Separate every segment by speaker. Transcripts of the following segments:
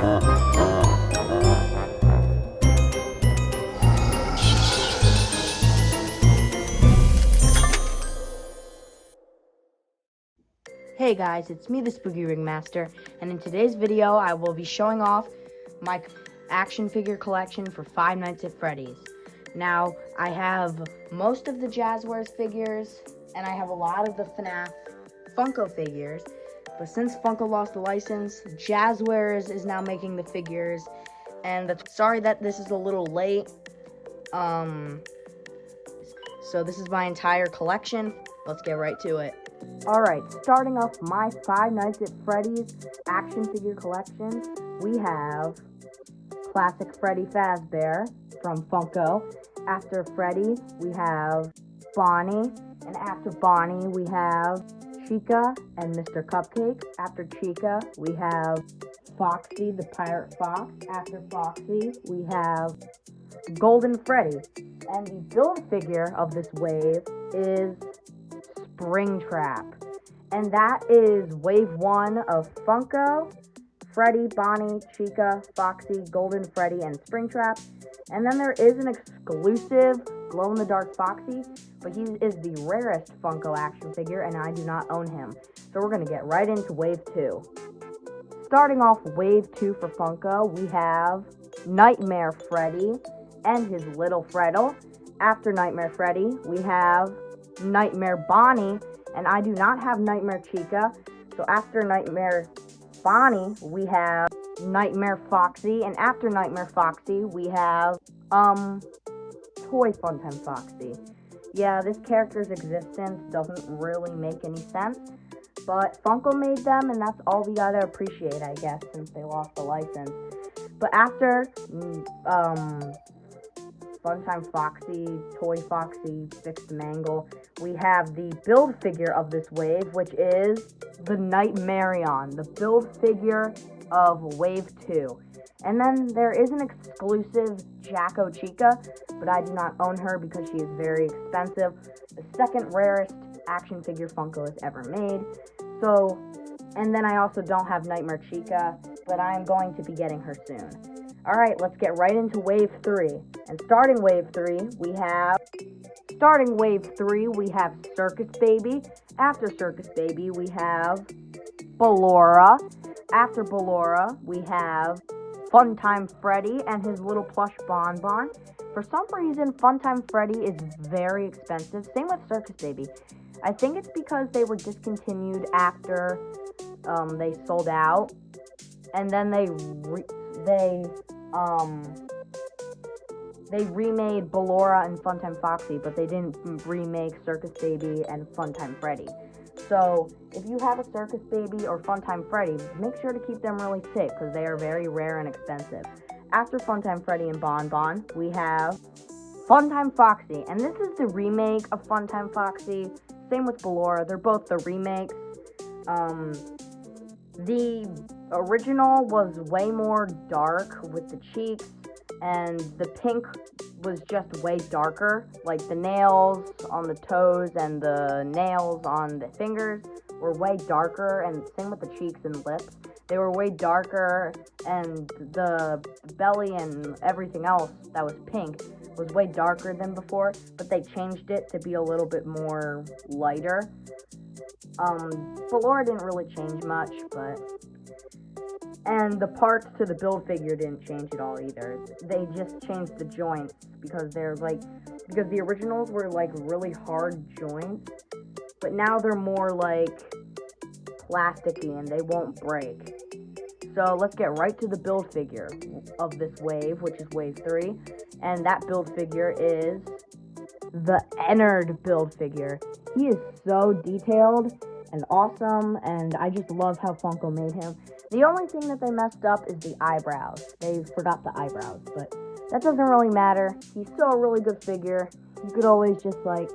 Speaker 1: Hey guys, it's me, the Spooky Ringmaster, and in today's video, I will be showing off my action figure collection for Five Nights at Freddy's. Now, I have most of the Jazzwares figures, and I have a lot of the FNAF Funko figures, but since Funko lost the license, Jazzwares is now making the figures, and sorry that this is a little late. So this is my entire collection. Let's get right to it. Alright, starting off my Five Nights at Freddy's action figure collection, we have classic Freddy Fazbear from Funko. After Freddy, we have Bonnie, and after Bonnie, we have Chica and Mr. Cupcake. After Chica, we have Foxy, the Pirate Fox. After Foxy, we have Golden Freddy. And the build figure of this wave is Springtrap, and that is wave 1 of Funko, Freddy, Bonnie, Chica, Foxy, Golden Freddy, and Springtrap. And then there is an exclusive glow-in-the-dark Foxy, but he is the rarest Funko action figure, and I do not own him. So we're going to get right into wave 2. Starting off wave 2 for Funko, we have Nightmare Freddy and his little Freddle. After Nightmare Freddy, we have Nightmare Bonnie, and I do not have Nightmare Chica. So after Nightmare Bonnie, we have Nightmare Foxy, and after Nightmare Foxy, we have Toy Funtime Foxy. Yeah, this character's existence doesn't really make any sense, but Funko made them, and that's all we gotta appreciate, I guess, since they lost the license. But after Funtime Foxy, Toy Foxy, Fixed Mangle, we have the build figure of this wave, which is the Nightmarion, the build figure of wave 2. And then there is an exclusive Jacko Chica, but I do not own her because she is very expensive. The second rarest action figure Funko has ever made. So, and then I also don't have Nightmare Chica, but I am going to be getting her soon. Alright, let's get right into wave 3. And starting wave 3, we have Circus Baby. After Circus Baby, we have Ballora. After Ballora, we have Funtime Freddy and his little plush Bonbon. For some reason, Funtime Freddy is very expensive. Same with Circus Baby. I think it's because they were discontinued after they sold out. And then they remade Ballora and Funtime Foxy, but they didn't remake Circus Baby and Funtime Freddy. So, if you have a Circus Baby or Funtime Freddy, make sure to keep them really safe, because they are very rare and expensive. After Funtime Freddy and Bonbon, we have Funtime Foxy, and this is the remake of Funtime Foxy. Same with Ballora, they're both the remakes. The original was way more dark with the cheeks, and the pink was just way darker. Like the nails on the toes and the nails on the fingers were way darker, and same with the cheeks and lips. They were way darker, and the belly and everything else that was pink was way darker than before, but they changed it to be a little bit more lighter. Ballora didn't really change much, and the parts to the build figure didn't change at all either. They just changed the joints because because the originals were like really hard joints, but now they're more like plasticky and they won't break. So let's get right to the build figure of this wave, which is wave 3, and that build figure is the Ennard build figure. He is so detailed and awesome, and I just love how Funko made him. The only thing that they messed up is the eyebrows. They forgot the eyebrows, but that doesn't really matter. He's still a really good figure. You could always just, like,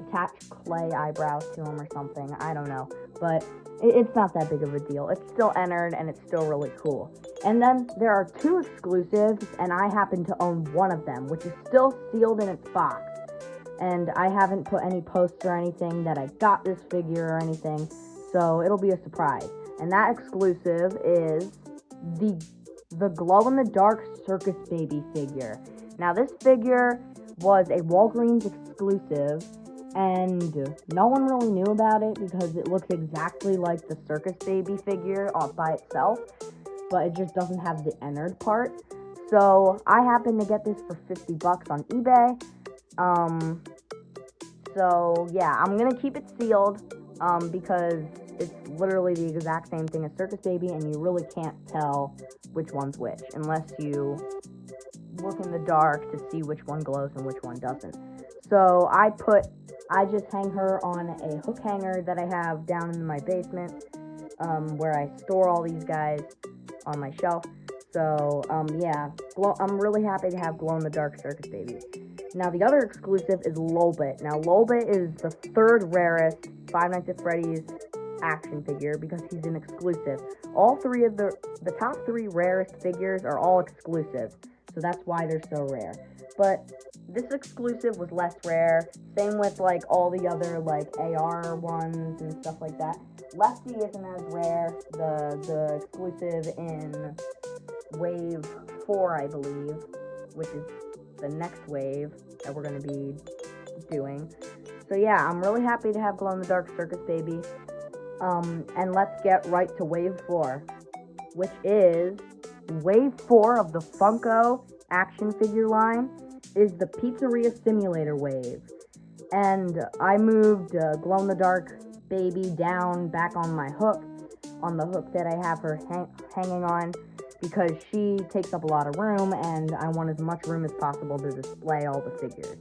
Speaker 1: attach clay eyebrows to him or something. I don't know, but it's not that big of a deal. It's still Ennard, and it's still really cool. And then there are 2 exclusives, and I happen to own one of them, which is still sealed in its box. And I haven't put any posts or anything that I got this figure or anything, so it'll be a surprise. And that exclusive is the the glow-in-the-dark Circus Baby figure. Now, this figure was a Walgreens exclusive, and no one really knew about it because it looks exactly like the Circus Baby figure by itself, but it just doesn't have the innard part. So I happened to get this for $50 on eBay. So yeah, I'm gonna keep it sealed because it's literally the exact same thing as Circus Baby, and you really can't tell which one's which unless you look in the dark to see which one glows and which one doesn't. So I just hang her on a hook hanger that I have down in my basement, where I store all these guys on my shelf. So yeah, I'm really happy to have glow-in-the-dark Circus Baby. Now the other exclusive is Lolbit. Now Lolbit is the third rarest Five Nights at Freddy's action figure because he's an exclusive. All three of the top three rarest figures are all exclusive, so that's why they're so rare. But this exclusive was less rare. Same with like all the other like AR ones and stuff like that. Lefty isn't as rare. The exclusive in Wave 4, I believe, which is the next wave that we're going to be doing. So yeah, I'm really happy to have glow-in-the-dark Circus Baby. And let's get right to Wave 4, which is Wave 4 of the Funko action figure line is the Pizzeria Simulator wave. And I moved glow-in-the-dark Baby down back on my hook, on the hook that I have her hanging on, because she takes up a lot of room, and I want as much room as possible to display all the figures.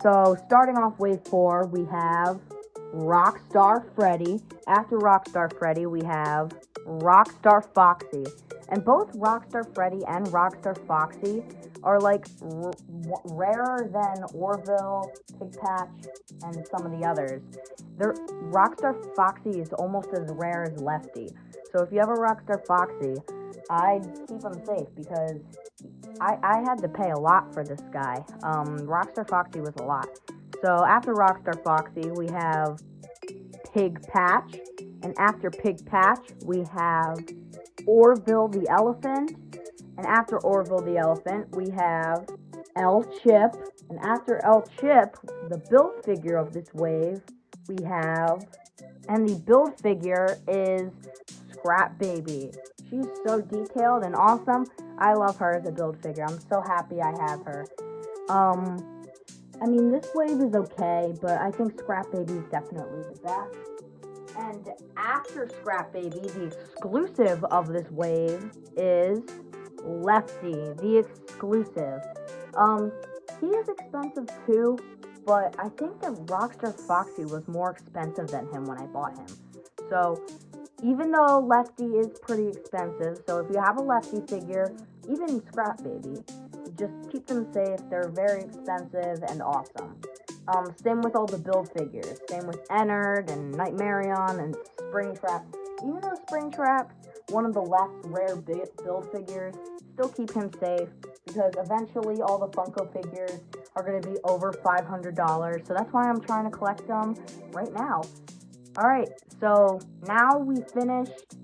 Speaker 1: So, starting off Wave 4, we have Rockstar Freddy. After Rockstar Freddy, we have Rockstar Foxy. And both Rockstar Freddy and Rockstar Foxy are like rarer than Orville, Pig Patch, and some of the others. Rockstar Foxy is almost as rare as Lefty. So if you have a Rockstar Foxy, I'd keep him safe because I had to pay a lot for this guy. Rockstar Foxy was a lot. So after Rockstar Foxy, we have Pig Patch. And after Pig Patch, we have Orville the Elephant. And after Orville the Elephant, we have El Chip. And after El Chip, the build figure of this wave, we have... And the build figure is Scrap Baby. She's so detailed and awesome. I love her as a build figure. I'm so happy I have her. I mean, this wave is okay, but I think Scrap Baby is definitely the best. And after Scrap Baby, the exclusive of this wave is Lefty, the exclusive. He is expensive too, but I think that Rockstar Foxy was more expensive than him when I bought him. So, even though Lefty is pretty expensive, so if you have a Lefty figure, even Scrap Baby, just keep them safe. They're very expensive and awesome. Same with all the build figures. Same with Ennard and Nightmarion and Springtrap. Even though Springtrap's one of the less rare build figures, still keep him safe because eventually all the Funko figures are going to be over $500. So that's why I'm trying to collect them right now. Alright, so now we finished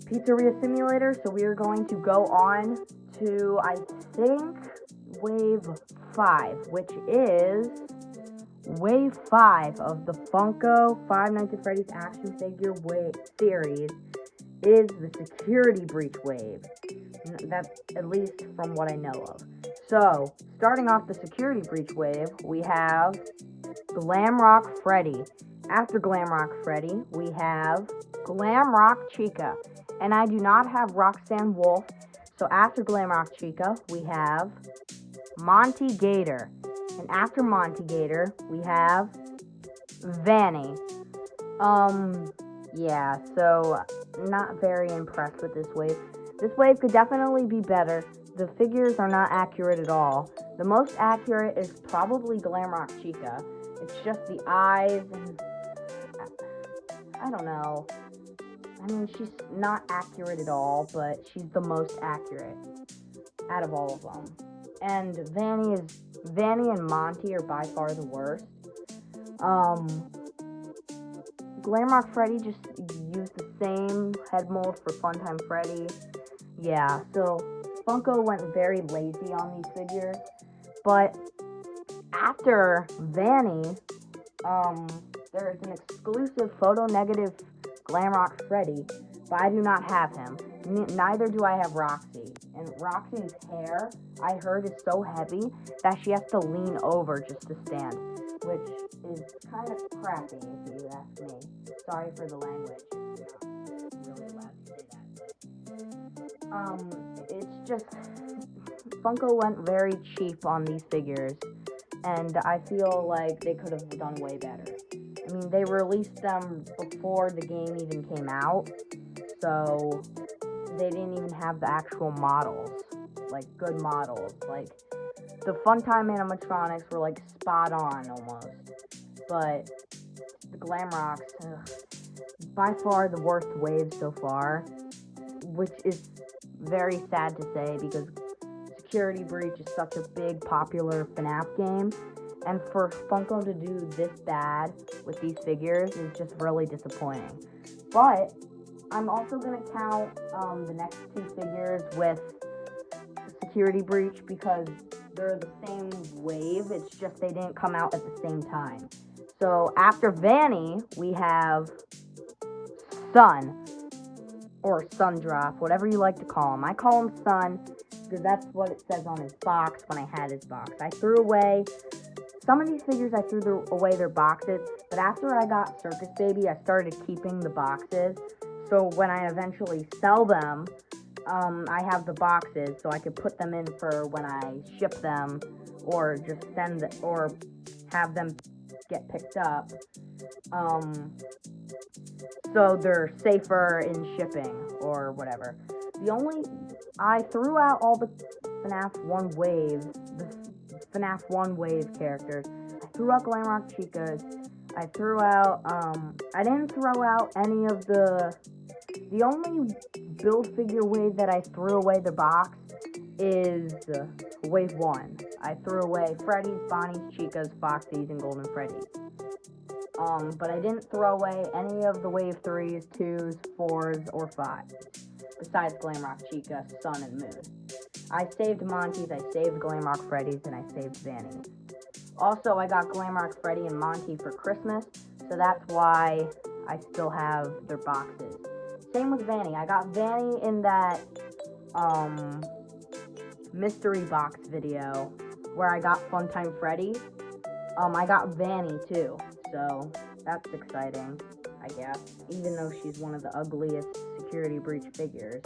Speaker 1: Pizzeria Simulator, so we are going to go on to, I think, Wave 5, which is Wave 5 of the Funko Five Nights at Freddy's action figure wave series is the Security Breach wave. That's at least from what I know of. So, starting off the Security Breach wave, we have Glamrock Freddy. After Glamrock Freddy, we have Glamrock Chica. And I do not have Roxanne Wolf. So after Glamrock Chica, we have Monty Gator. And after Monty Gator, we have Vanny. Yeah, so not very impressed with this wave. This wave could definitely be better. The figures are not accurate at all. The most accurate is probably Glamrock Chica. It's just the eyes and... I don't know. I mean, she's not accurate at all, but she's the most accurate out of all of them. And Vanny and Monty are by far the worst. Glamrock Freddy just used the same head mold for Funtime Freddy. yeah, so Funko went very lazy on these figures, but after Vanny, there's an exclusive photo negative Glamrock Freddy, but I do not have him. Neither do I have Roxy. And Roxy's hair, I heard, is so heavy that she has to lean over just to stand, which is kind of crappy if you ask me. Sorry for the language. I'm not really allowed to say that, but it's just Funko went very cheap on these figures, and I feel like they could have done way better. I mean, they released them before the game even came out, so they didn't even have the actual models, like good models. Like the Funtime animatronics were like spot on almost, but the Glamrocks, by far the worst wave so far, which is very sad to say because Security Breach is such a big popular FNAF game, and for Funko to do this bad with these figures is just really disappointing. But I'm also going to count the next two figures with Security Breach because they're the same wave, it's just they didn't come out at the same time. So after Vanny, we have Sun, or Sundrop, whatever you like to call him. I call him Sun because that's what it says on his box when I had his box. I threw away some of these figures, I threw away their boxes, but after I got Circus Baby, I started keeping the boxes. So when I eventually sell them, I have the boxes so I could put them in for when I ship them or just send or have them get picked up. So they're safer in shipping or whatever. I threw out all the FNAF 1 wave, the FNAF 1 wave characters. I threw out Glamrock Chicas. I threw out, I didn't throw out any of the only build figure wave that I threw away the box is wave 1. I threw away Freddy's, Bonnie's, Chica's, Foxy's, and Golden Freddy's. But I didn't throw away any of the wave 3s, 2s, 4s, or 5s, besides Glamrock Chica, Sun, and Moon. I saved Monty's, I saved Glamrock Freddy's, and I saved Vanny's. Also, I got Glamrock Freddy and Monty for Christmas, so that's why I still have their boxes. Same with Vanny. I got Vanny in that mystery box video where I got Funtime Freddy. I got Vanny too, so that's exciting, I guess, even though she's one of the ugliest Security Breach figures.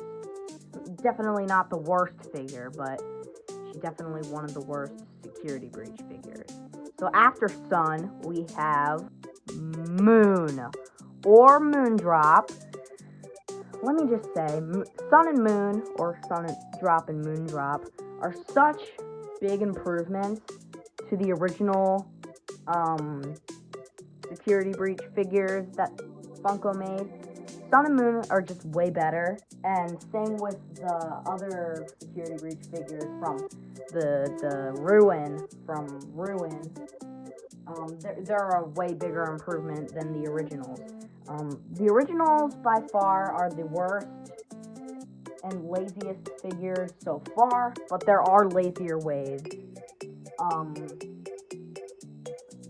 Speaker 1: Definitely not the worst figure, but she's definitely one of the worst Security Breach figures. So after Sun, we have Moon, or Moondrop. Let me just say, Sun and Moon, or Sun and Drop and Moondrop, are such big improvements to the original Security Breach figures that Funko made. Sun and Moon are just way better, and same with the other Security Breach figures from the Ruin, they're a way bigger improvement than the originals. The originals, by far, are the worst and laziest figures so far, but there are lazier waves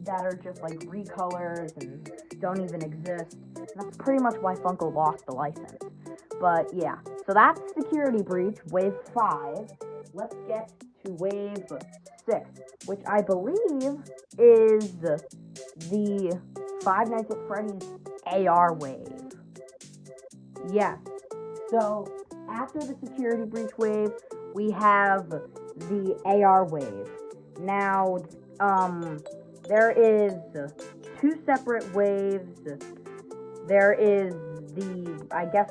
Speaker 1: that are just like recolors and don't even exist. And that's pretty much why Funko lost the license. But yeah, so that's Security Breach, Wave 5. Let's get to Wave 6, which I believe is the Five Nights at Freddy's AR wave. Yes, so after the Security Breach wave, we have the AR wave. Now, there is 2 separate waves. There is the, I guess,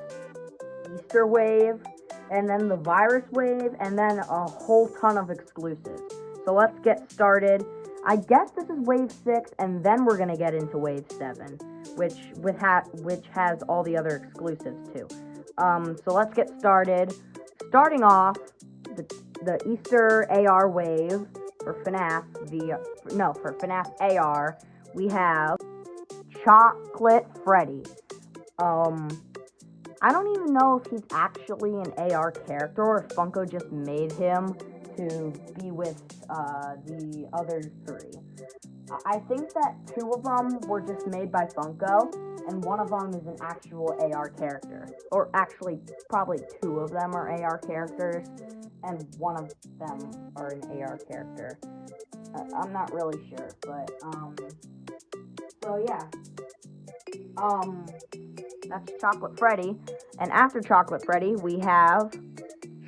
Speaker 1: Easter wave, and then the virus wave, and then a whole ton of exclusives. So let's get started. I guess this is wave 6, and then we're gonna get into wave 7, which has all the other exclusives too. So let's get started. Starting off, the Easter AR wave for FNAF for FNAF AR, we have Chocolate Freddy. I don't even know if he's actually an AR character or if Funko just made him to be with the other 3. I think that 2 of them were just made by Funko, and one of them is an actual AR character. Or actually, probably 2 of them are AR characters, and one of them are an AR character. I'm not really sure, but, so yeah. That's Chocolate Freddy, and after Chocolate Freddy, we have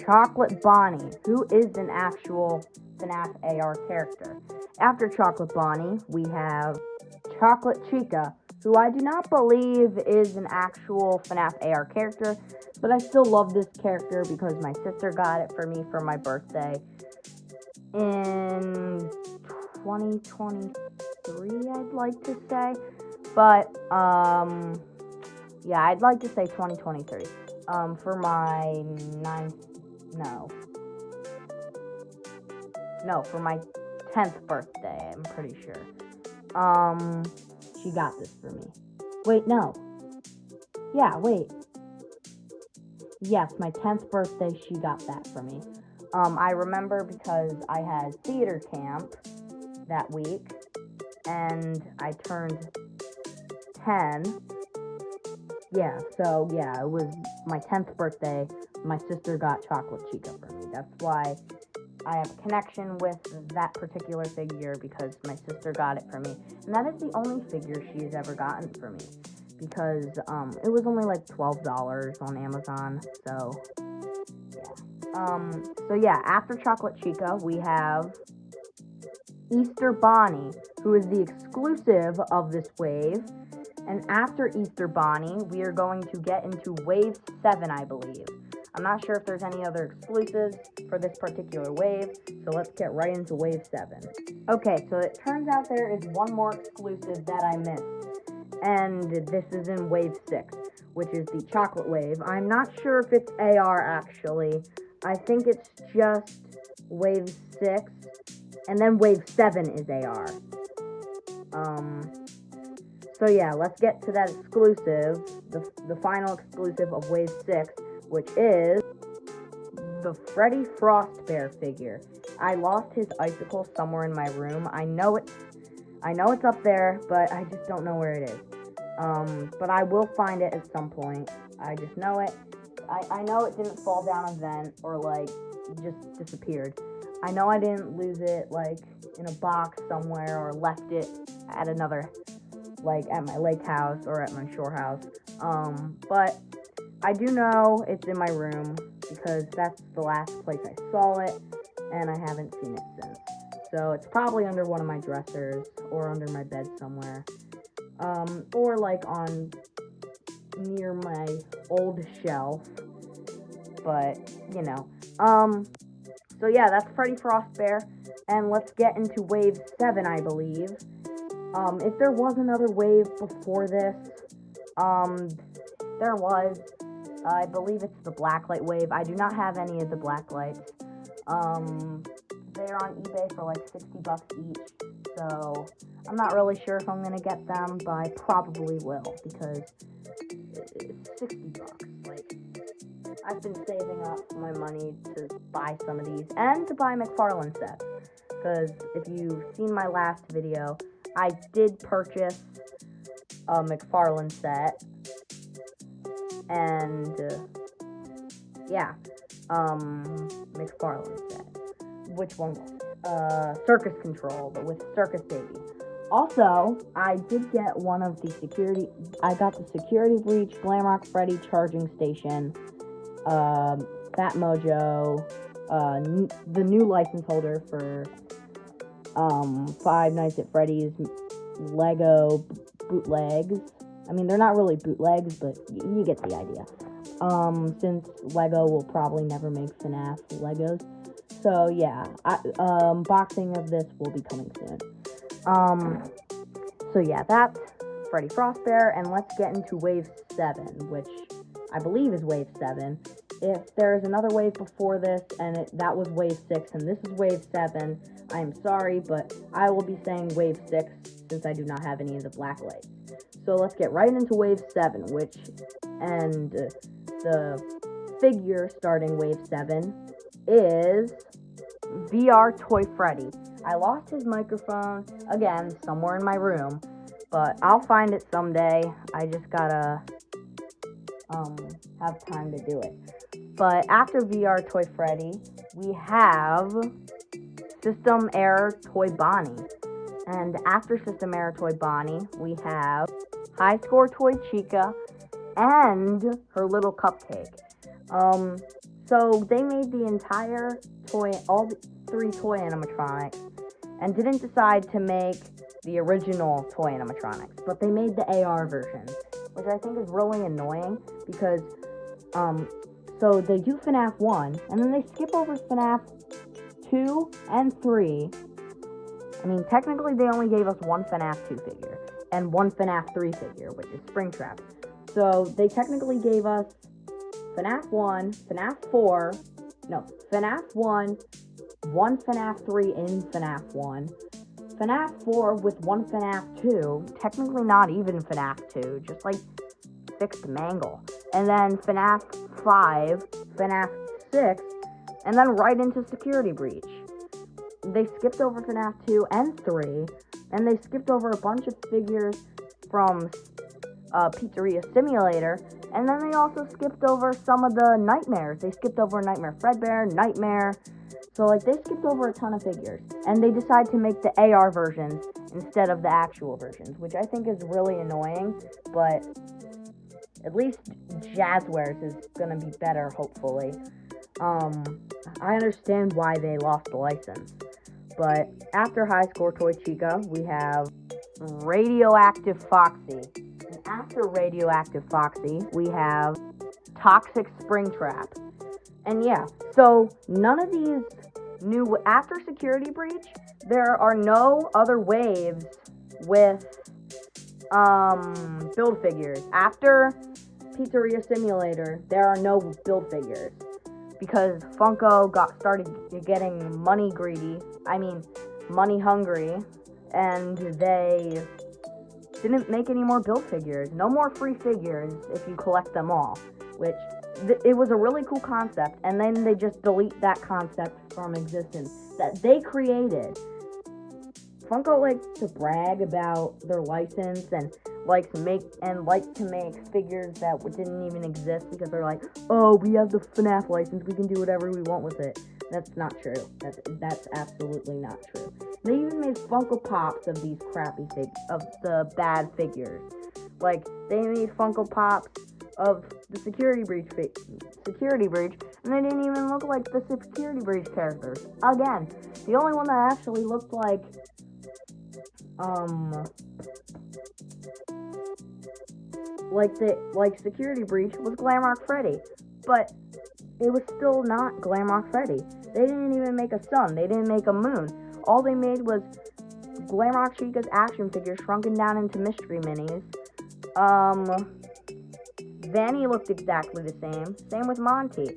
Speaker 1: Chocolate Bonnie, who is an actual FNAF AR character. After Chocolate Bonnie, we have Chocolate Chica, who I do not believe is an actual FNAF AR character, but I still love this character because my sister got it for me for my birthday in 2023, I'd like to say, but, yeah, I'd like to say 2023, for my for my 10th birthday, I'm pretty sure. She got this for me. Wait, no. Yeah, wait. Yes, my 10th birthday, she got that for me. I remember because I had theater camp that week, and I turned 10. Yeah, so, yeah, it was my 10th birthday. My sister got Chocolate Chica for me. That's why I have a connection with that particular figure, because my sister got it for me. And that is the only figure she's ever gotten for me, because it was only like $12 on Amazon, so yeah. After Chocolate Chica, we have Easter Bonnie, who is the exclusive of this wave. And after Easter Bonnie, we are going to get into Wave 7, I believe. I'm not sure if there's any other exclusives for this particular wave, so let's get right into Wave 7. Okay, so it turns out there is one more exclusive that I missed, and this is in Wave 6, which is the Chocolate Wave. I'm not sure if it's AR, actually. I think it's just Wave 6, and then Wave 7 is AR. So yeah, let's get to that exclusive, the final exclusive of Wave 6, which is the Freddy Frostbear figure. I lost his icicle somewhere in my room. I know it's up there, but I just don't know where it is. But I will find it at some point. I just know it. I know it didn't fall down a vent or like just disappeared. I know I didn't lose it like in a box somewhere or left it at another, like at my lake house or at my shore house. But I do know it's in my room because that's the last place I saw it, and I haven't seen it since. So it's probably under one of my dressers or under my bed somewhere, or like on near my old shelf. But you know, so yeah, that's Freddy Frostbear, and let's get into Wave 7, I believe. If there was another wave before this, there was. I believe it's the Blacklight wave. I do not have any of the Blacklights. They're on eBay for like $60 each, so I'm not really sure if I'm gonna get them, but I probably will, because it's $60. Like, I've been saving up my money to buy some of these, and to buy McFarlane sets, because if you've seen my last video, I did purchase a McFarlane set, and, yeah, McFarlane set. Which one was it? Circus Control, but with Circus Baby. Also, I did get one of the I got the Security Breach Glamrock Freddy charging station, Fat Mojo, the new license holder for, Five Nights at Freddy's Lego bootlegs. I mean, they're not really bootlegs, but you get the idea. Since Lego will probably never make FNAF Legos. So, yeah, unboxing of this will be coming soon. So, yeah, that's Freddy Frostbear, and let's get into Wave 7, which I believe is Wave 7. If there's another wave before this, and that was Wave 6, and this is Wave 7, I am sorry, but I will be saying Wave 6, since I do not have any of the Blacklights. So let's get right into Wave 7, the figure starting Wave 7 is VR Toy Freddy. I lost his microphone, again, somewhere in my room, but I'll find it someday. I just gotta have time to do it. But after VR Toy Freddy, we have System Error Toy Bonnie. And after System Error Toy Bonnie, we have High Score Toy Chica and her little cupcake. So they made the entire toy, all the 3 toy animatronics, and didn't decide to make the original toy animatronics, but they made the AR version, which I think is really annoying because, so they do FNAF 1, and then they skip over FNAF 2 and 3. I mean, technically they only gave us 1 FNAF 2 figure, and 1 FNAF 3 figure, which is Springtrap. So they technically gave us FNAF 1, FNAF 4, no, FNAF 1, 1 FNAF 3 in FNAF 1, FNAF 4 with 1 FNAF 2, technically not even FNAF 2, just like fixed Mangle, and then FNAF 5, FNAF 6, and then right into Security Breach. They skipped over FNAF 2 and 3, and they skipped over a bunch of figures from Pizzeria Simulator, and then they also skipped over some of the Nightmares. They skipped over Nightmare Fredbear, Nightmare, so like they skipped over a ton of figures, and they decided to make the AR versions instead of the actual versions, which I think is really annoying, but at least Jazzwares is gonna be better, hopefully. I understand why they lost the license, but after High Score Toy Chica, we have Radioactive Foxy. And after Radioactive Foxy, we have Toxic Springtrap. And yeah, so none of these new, after Security Breach, there are no other waves with build figures. After Pizzeria Simulator, there are no build figures because Funko started getting money hungry, and they didn't make any more build figures. No more free figures if you collect them all, which it was a really cool concept, and then they just delete that concept from existence that they created. Funko likes to brag about their license and like to make figures that didn't even exist because they're like, oh, we have the FNAF license, we can do whatever we want with it. That's not true. That's absolutely not true. They even made Funko Pops of these of the bad figures. Like, they made Funko Pops of the Security Breach, and they didn't even look like the Security Breach characters. Again, the only one that actually looked like, Security Breach was Glamrock Freddy, but it was still not Glamrock Freddy. They didn't even make a sun. They didn't make a moon. All they made was Glamrock Chica's action figure shrunken down into mystery minis. Vanny looked exactly the same. Same with Monty.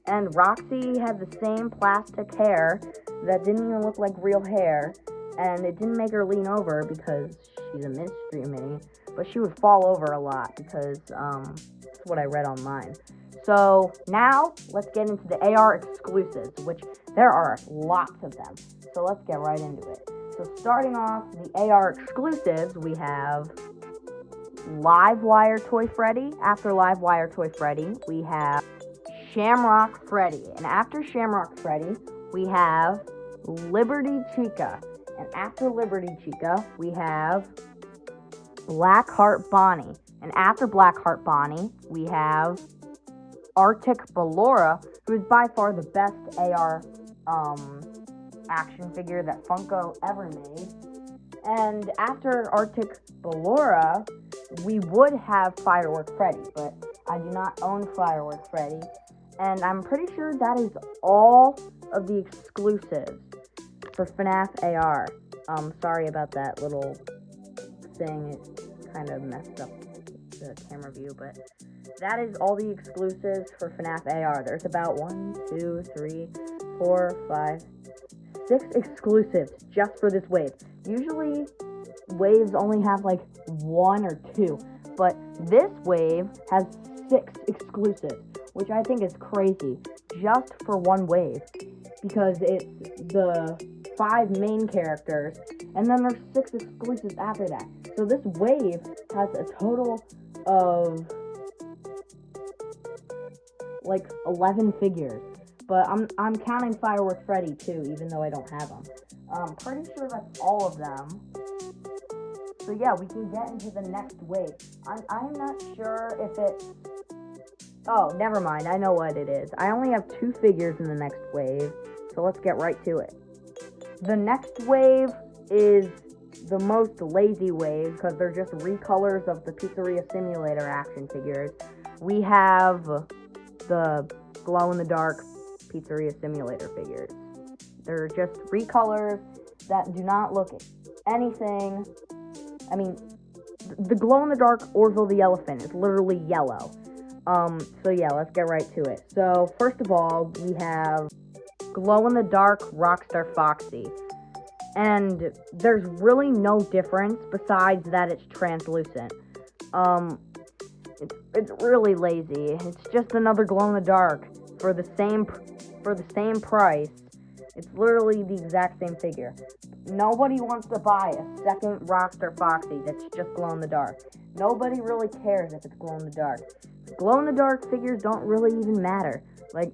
Speaker 1: And Roxy had the same plastic hair that didn't even look like real hair. And it didn't make her lean over because she's a mystery mini. But she would fall over a lot because, that's what I read online. So, now, let's get into the AR exclusives, which there are lots of them. So, let's get right into it. So, starting off the AR exclusives, we have Livewire Toy Freddy. After Livewire Toy Freddy, we have Shamrock Freddy. And after Shamrock Freddy, we have Liberty Chica. And after Liberty Chica, we have Blackheart Bonnie. And after Blackheart Bonnie, we have Arctic Ballora, who is by far the best AR action figure that Funko ever made. And after Arctic Ballora, we would have Firework Freddy, but I do not own Firework Freddy. And I'm pretty sure that is all of the exclusives for FNAF AR. Sorry about that little thing. It kind of messed up the camera view, but that is all the exclusives for FNAF AR. There's about 6 exclusives just for this wave. Usually, waves only have like 1 or 2, but this wave has 6 exclusives, which I think is crazy, just for one wave, because it's the 5 main characters, and then there's 6 exclusives after that. So this wave has a total of like 11 figures, but I'm counting Firework Freddy too, even though I don't have them. I'm pretty sure that's all of them. So yeah, we can get into the next wave. I'm not sure if it's... Oh, never mind. I know what it is. I only have 2 figures in the next wave, so let's get right to it. The next wave is the most lazy wave, because they're just recolors of the Pizzeria Simulator action figures. We have the glow-in-the-dark Pizzeria Simulator figures. They're just recolors that do not look anything... I mean, the glow-in-the-dark Orville the Elephant is literally yellow. So yeah, let's get right to it. So, first of all, we have glow-in-the-dark Rockstar Foxy. And there's really no difference besides that it's translucent. It's really lazy. It's just another glow-in-the-dark for the same price. It's literally the exact same figure. Nobody wants to buy a second Rockstar Foxy that's just glow-in-the-dark. Nobody really cares if it's glow-in-the-dark. Glow-in-the-dark figures don't really even matter. Like,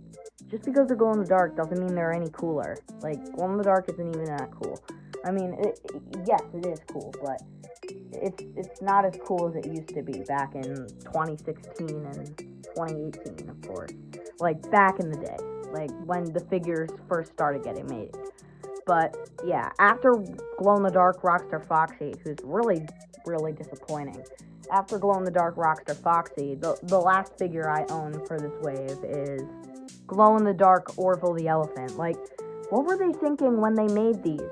Speaker 1: just because they're glow-in-the-dark doesn't mean they're any cooler. Like, glow-in-the-dark isn't even that cool. I mean, yes, it is cool, but it's not as cool as it used to be back in 2016 and 2018, of course. Like, back in the day. Like, when the figures first started getting made. But, yeah, after glow-in-the-dark Rockstar Foxy, who's really, really disappointing. After glow-in-the-dark Rockstar Foxy, the last figure I own for this wave is glow-in-the-dark Orville the Elephant. Like, what were they thinking when they made these?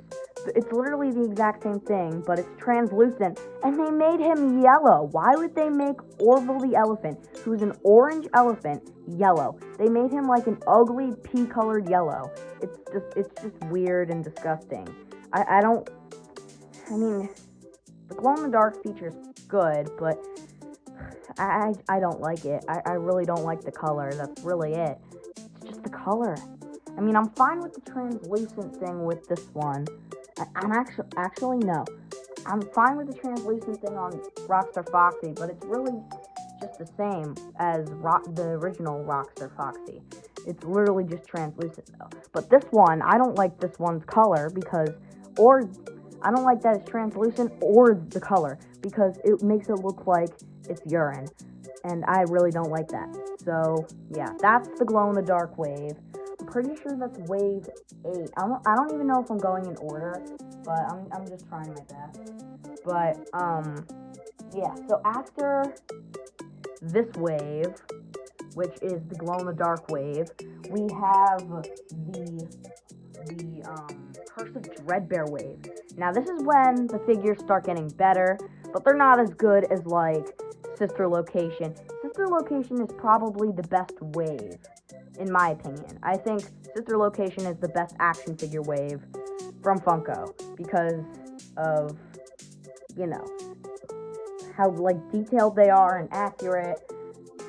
Speaker 1: It's literally the exact same thing, but it's translucent, and they made him yellow. Why would they make Orville the Elephant, who's an orange elephant, yellow? They made him like an ugly pea-colored yellow. It's just weird and disgusting. I mean, the glow-in-the-dark feature's good, but I don't like it. I really don't like the color. That's really it. It's just the color. I mean, I'm fine with the translucent thing with this one. I'm actually no. I'm fine with the translucent thing on Rockstar Foxy, but it's really just the same as the original Rockstar Foxy. It's literally just translucent though. But this one, I don't like this one's color I don't like that it's translucent or the color, because it makes it look like it's urine, and I really don't like that. So yeah, that's the glow-in-the-dark wave. I'm pretty sure that's wave 8. I don't even know if I'm going in order, but I'm just trying my best. But yeah, so after this wave, which is the glow-in-the-dark wave, we have the Curse of Dreadbear wave. Now this is when the figures start getting better, but they're not as good as like Sister Location. Sister Location is probably the best wave, in my opinion. I think Sister Location is the best action figure wave from Funko, because of, you know, how like detailed they are and accurate,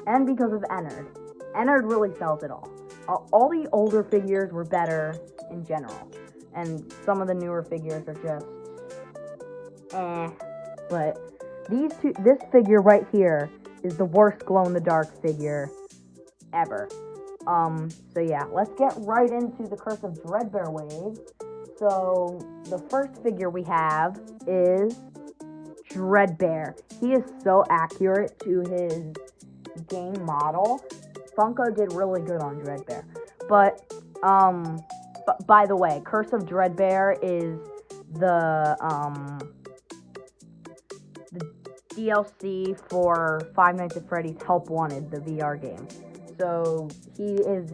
Speaker 1: and because of Ennard. Ennard really sells it all. All the older figures were better in general, and some of the newer figures are just but this figure right here is the worst glow-in-the-dark figure ever. So yeah, let's get right into the Curse of Dreadbear wave. So the first figure we have is Dreadbear. He is so accurate to his game model. Funko did really good on Dreadbear. But by the way, Curse of Dreadbear is the DLC for Five Nights at Freddy's Help Wanted, the VR game. So he is,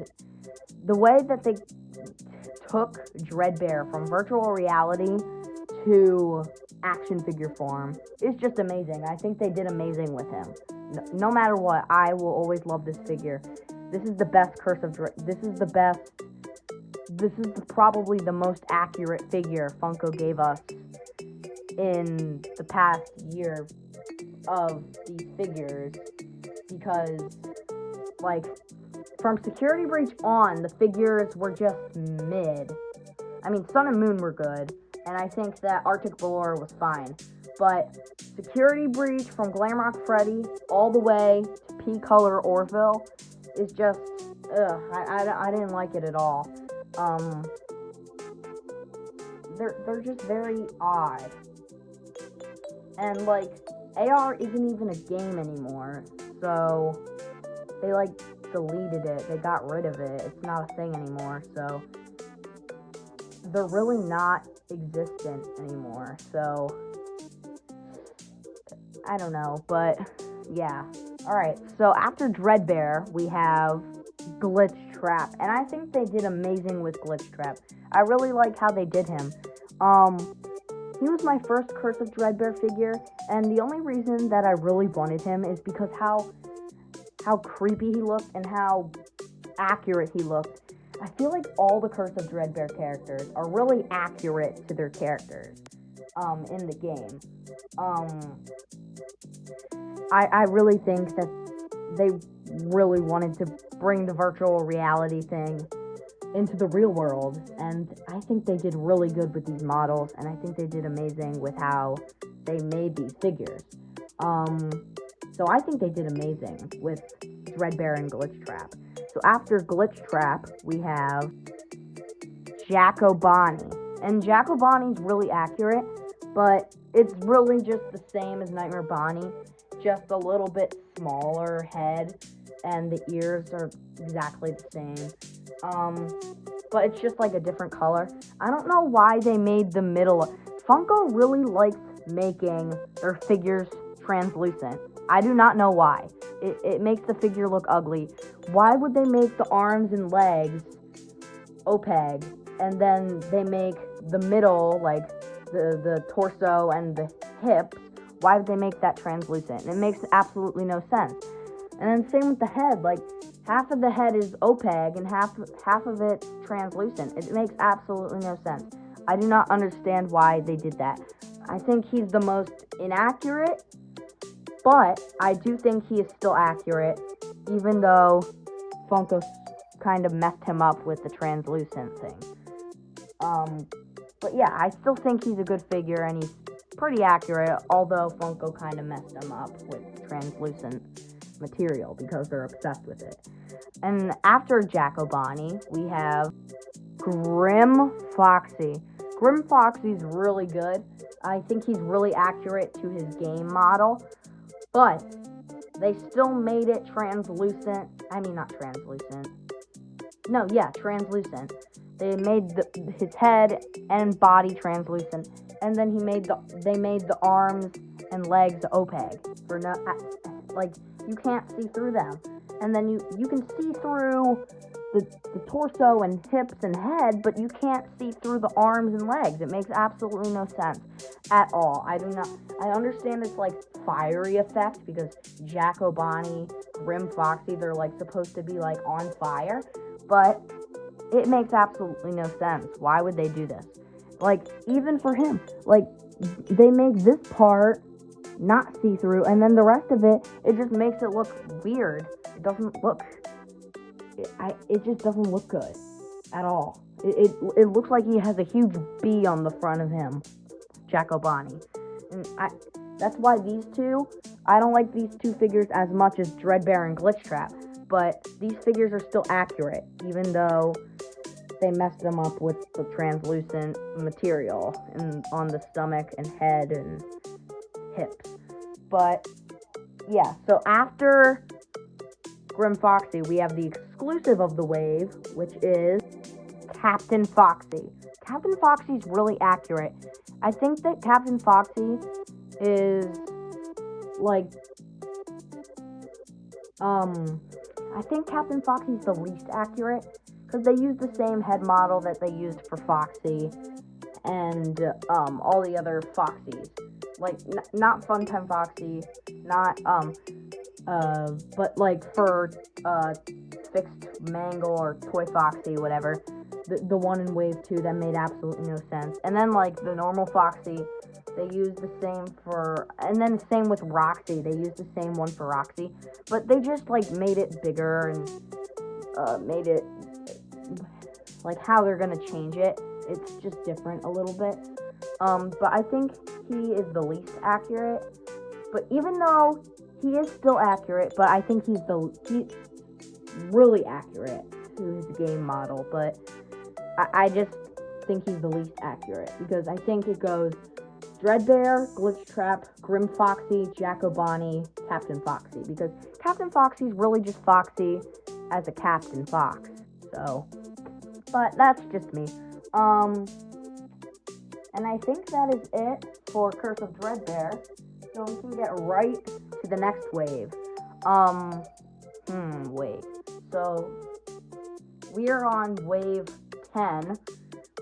Speaker 1: the way that they took Dreadbear from virtual reality to action figure form is just amazing. I think they did amazing with him. No matter what, I will always love this figure. This is the best Curse of this is probably the most accurate figure Funko gave us in the past year of these figures. because, like, from Security Breach on, the figures were just mid. I mean, Sun and Moon were good, and I think that Arctic Velour was fine. But Security Breach from Glamrock Freddy all the way to P-Color Orville is just, I didn't like it at all. They're just very odd. And, like, AR isn't even a game anymore, so they, like, deleted it. They got rid of it. It's not a thing anymore, so they're really not existent anymore, so I don't know, but yeah. Alright, so after Dreadbear, we have Glitch Trap, and I think they did amazing with Glitch Trap. I really like how they did him. He was my first Curse of Dreadbear figure, and the only reason that I really wanted him is because how creepy he looked and how accurate he looked. I feel like all the Curse of Dreadbear characters are really accurate to their characters in the game. I really think that they really wanted to bring the virtual reality thing into the real world, and I think they did really good with these models, and I think they did amazing with how they made these figures. So I think they did amazing with Dreadbear and Glitch Trap. So after Glitch Trap, we have Jacko Bonnie. And Jacko Bonnie's really accurate, but it's really just the same as Nightmare Bonnie, just a little bit smaller head, and the ears are exactly the same. But it's just like a different color. I don't know why they made the middle. Funko really likes making their figures translucent. I do not know why. It makes the figure look ugly. Why would they make the arms and legs opaque, and then they make the middle, like the torso and the hips, why would they make that translucent? It makes absolutely no sense. And then same with the head, like half of the head is opaque and half of it's translucent. It makes absolutely no sense. I do not understand why they did that. I think he's the most inaccurate, but I do think he is still accurate, even though Funko kind of messed him up with the translucent thing. But yeah, I still think he's a good figure, and he's pretty accurate, although Funko kind of messed him up with translucent material because they're obsessed with it. And after Jacko Bonnie, we have Grim Foxy. Grim Foxy's really good. I think he's really accurate to his game model, but they still made it translucent. I mean, not translucent. No, yeah, translucent. They made his head and body translucent, and then they made the arms and legs opaque for no, like, you can't see through them. And then you can see through the torso and hips and head, but you can't see through the arms and legs. It makes absolutely no sense at all. I understand it's like fiery effect because Jacko Bonnie, Grim Foxy, they're like supposed to be like on fire, but it makes absolutely no sense. Why would they do this? Like, even for him, like, they make this part not see-through, and then the rest of it just makes it look weird. It doesn't look, it just doesn't look good at all. It looks like he has a huge B on the front of him, Jacko Bonnie. And that's why these two, I don't like these two figures as much as Dreadbear and Glitch Trap, but these figures are still accurate, even though they messed them up with the translucent material and on the stomach and head and hips. But yeah, so after Grim Foxy, we have the exclusive of the wave, which is Captain Foxy. Captain Foxy's really accurate. I think that Captain Foxy is like I think Captain Foxy's the least accurate, because they used the same head model that they used for Foxy and all the other Foxies. Like, not Funtime Foxy, not, but like for Fixed Mangle or Toy Foxy, whatever, the one in Wave 2, that made absolutely no sense. And then, like, the normal Foxy They use the same for, and then the same with Roxy. They use the same one for Roxy, but they just like made it bigger and made it like how they're gonna change it. It's just different a little bit. But I think he is the least accurate. But even though he is still accurate, but I think he's really accurate to his game model. But I just think he's the least accurate because I think it goes Dreadbear, Glitchtrap, Grim Foxy, Jacko Bonnie, Captain Foxy. Because Captain Foxy's really just Foxy as a Captain Fox. So, but that's just me. And I think that is it for Curse of Dreadbear. So we can get right to the next wave. Wait. So we are on wave 10,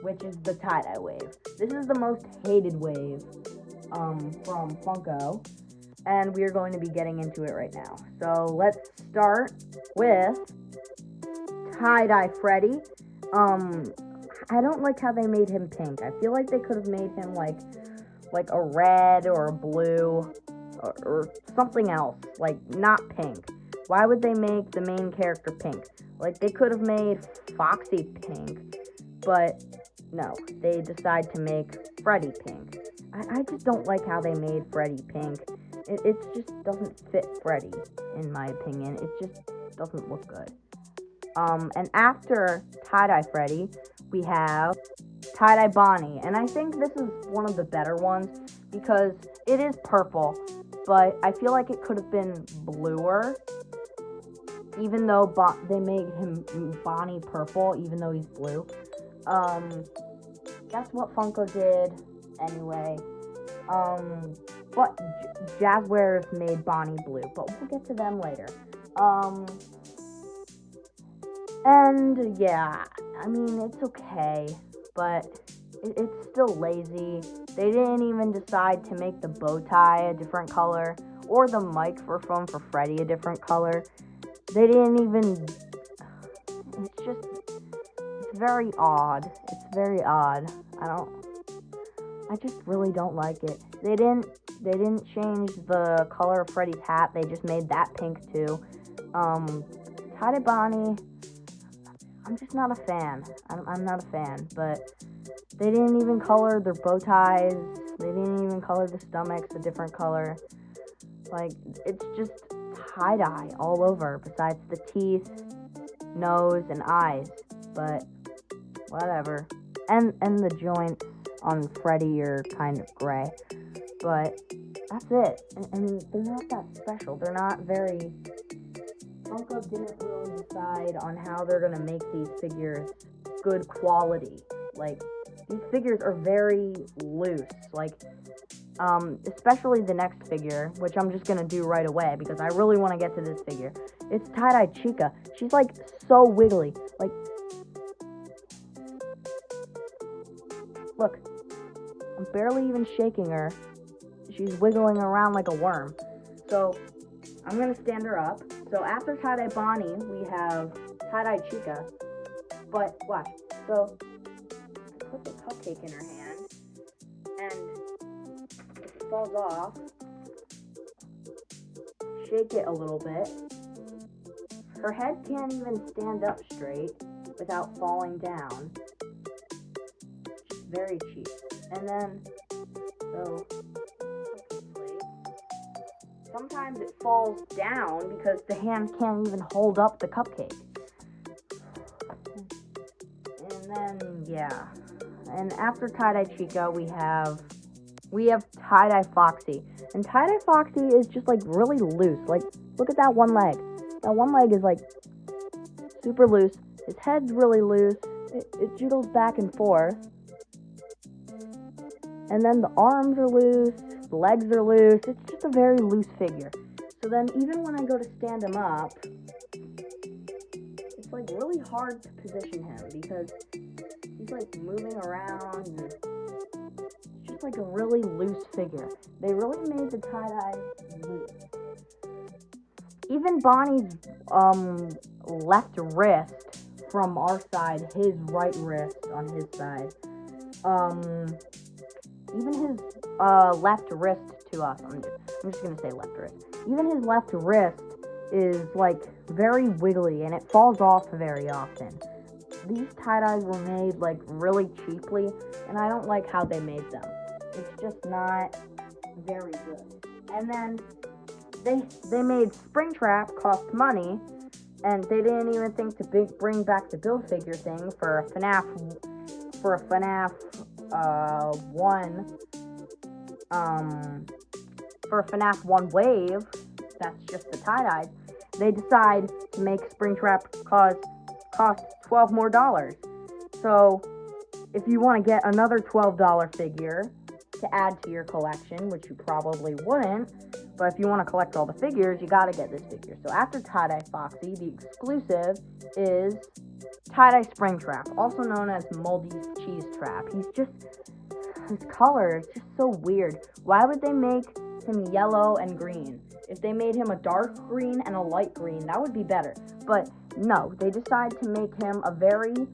Speaker 1: which is the tie-dye wave. This is the most hated wave from Funko, and we are going to be getting into it right now. So let's start with tie-dye Freddy. I don't like how they made him pink. I feel like they could have made him like a red or a blue or something else, like not pink. Why would they make the main character pink? Like they could have made Foxy pink, but no, they decide to make Freddy pink. I just don't like how they made Freddy pink. It just doesn't fit Freddy, in my opinion. It just doesn't look good. And after tie-dye Freddy, we have tie-dye Bonnie. And I think this is one of the better ones because it is purple, but I feel like it could have been bluer. Even though they made him Bonnie purple, even though he's blue. That's what Funko did anyway. But Jazzwares made Bonnie blue, but we'll get to them later. And yeah, I mean, it's okay, but it's still lazy. They didn't even decide to make the bow tie a different color, or the microphone for Freddy a different color. They didn't even, it's very odd. It's very odd. I just really don't like it. They didn't change the color of Freddy's hat. They just made that pink too. Tie-dye Bonnie, I'm just not a fan. I'm not a fan, but they didn't even color their bow ties. They didn't even color the stomachs a different color. Like, it's just tie-dye all over, besides the teeth, nose, and eyes. But whatever. And the joints on Freddy are kind of gray. But that's it. And they're not that special. They're not very... Funko didn't really decide on how they're going to make these figures good quality. Like, these figures are very loose. Like, especially the next figure, which I'm just going to do right away because I really want to get to this figure. It's tie-dye Chica. She's, like, so wiggly. Like, look. I'm barely even shaking her. She's wiggling around like a worm. So, I'm going to stand her up. So, after tie-dye Bonnie, we have tie-dye Chica. But, watch. So, I put the cupcake in her hand. And if it falls off, shake it a little bit. Her head can't even stand up straight without falling down. It's very cheap. And then, so, sometimes it falls down because the hand can't even hold up the cupcake. And then, yeah. And after tie-dye Chica, we have tie-dye Foxy. And tie-dye Foxy is just, like, really loose. Like, look at that one leg. That one leg is, like, super loose. His head's really loose. It jiggles back and forth. And then the arms are loose, the legs are loose. It's just a very loose figure. So then even when I go to stand him up, it's like really hard to position him because he's like moving around and it's just like a really loose figure. They really made the tie-dye loose. Even Bonnie's left wrist from our side, his right wrist on his side, even his left wrist to us. I'm just gonna say left wrist. Even his left wrist is like very wiggly and it falls off very often. These tie-dyes were made like really cheaply, and I don't like how they made them. It's just not very good. And then they made Springtrap cost money, and they didn't even think to bring back the build figure thing for a FNAF 1 wave. That's just the tie-dyes. They decide to make Springtrap cost $12 more. So if you want to get another $12 figure to add to your collection, which you probably wouldn't, but if you want to collect all the figures, you got to get this figure. So after Tie-Dye Foxy, the exclusive is Tie-Dye Springtrap, also known as Moldy Cheese Trap. His color is just so weird. Why would they make him yellow and green? If they made him a dark green and a light green, that would be better. But no, they decide to make him a very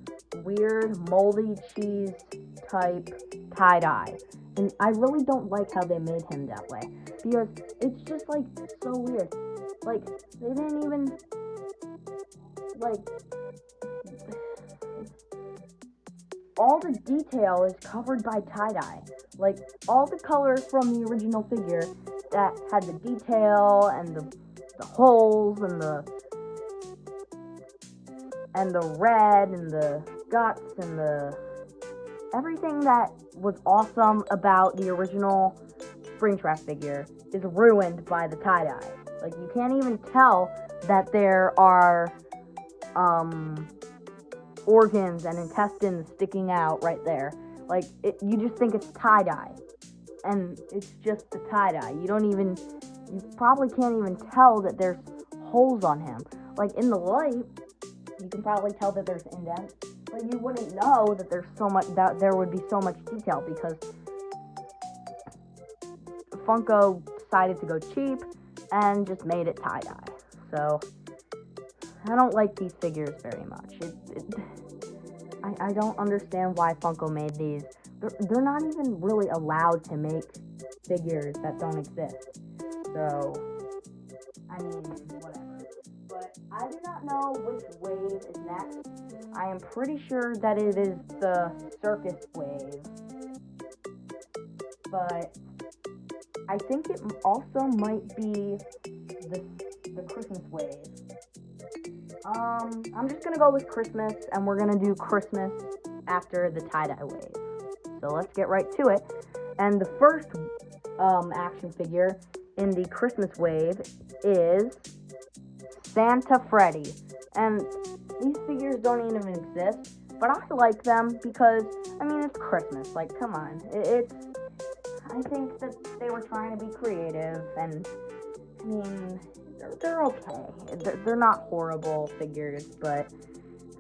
Speaker 1: weird moldy cheese type tie-dye. And I really don't like how they made him that way, because it's just like so weird. Like, they didn't even like, all the detail is covered by tie-dye. Like, all the color from the original figure that had the detail and the holes and the red and the guts and the everything that was awesome about the original Springtrap figure is ruined by the tie-dye. Like, you can't even tell that there are organs and intestines sticking out right there. Like, you just think it's tie-dye, and it's just the tie-dye. You probably can't even tell that there's holes on him. Like, in the light, you can probably tell that there's indents, but you wouldn't know that there would be so much detail, because Funko decided to go cheap and just made it tie-dye. So I don't like these figures very much. I don't understand why Funko made these. They're not even really allowed to make figures that don't exist. So, I mean, whatever. But I do not know which wave is next. I am pretty sure that it is the circus wave. But I think it also might be the Christmas wave. I'm just gonna go with Christmas, and we're gonna do Christmas after the tie-dye wave. So let's get right to it. And the first action figure in the Christmas wave is Santa Freddy. And these figures don't even exist, but I like them because, I mean, it's Christmas. Like, come on. I think that they were trying to be creative, and, I mean, they're okay. They're not horrible figures, but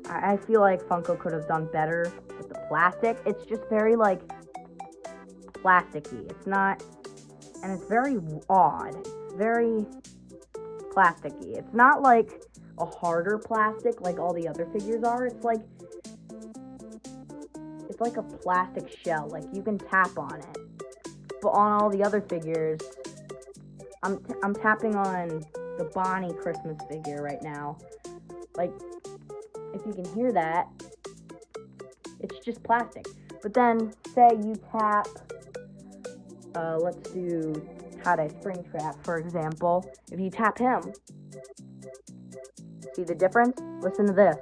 Speaker 1: I feel like Funko could have done better with the plastic. It's just very, like, plasticky. It's not, and it's very odd. It's very plasticky. It's not like a harder plastic like all the other figures are. It's like a plastic shell. Like, you can tap on it. But on all the other figures, I'm tapping on the Bonnie Christmas figure right now. Like, if you can hear that, it's just plastic. But then, say you tap, let's do Tie-Dye Springtrap, for example. If you tap him, see the difference? Listen to this.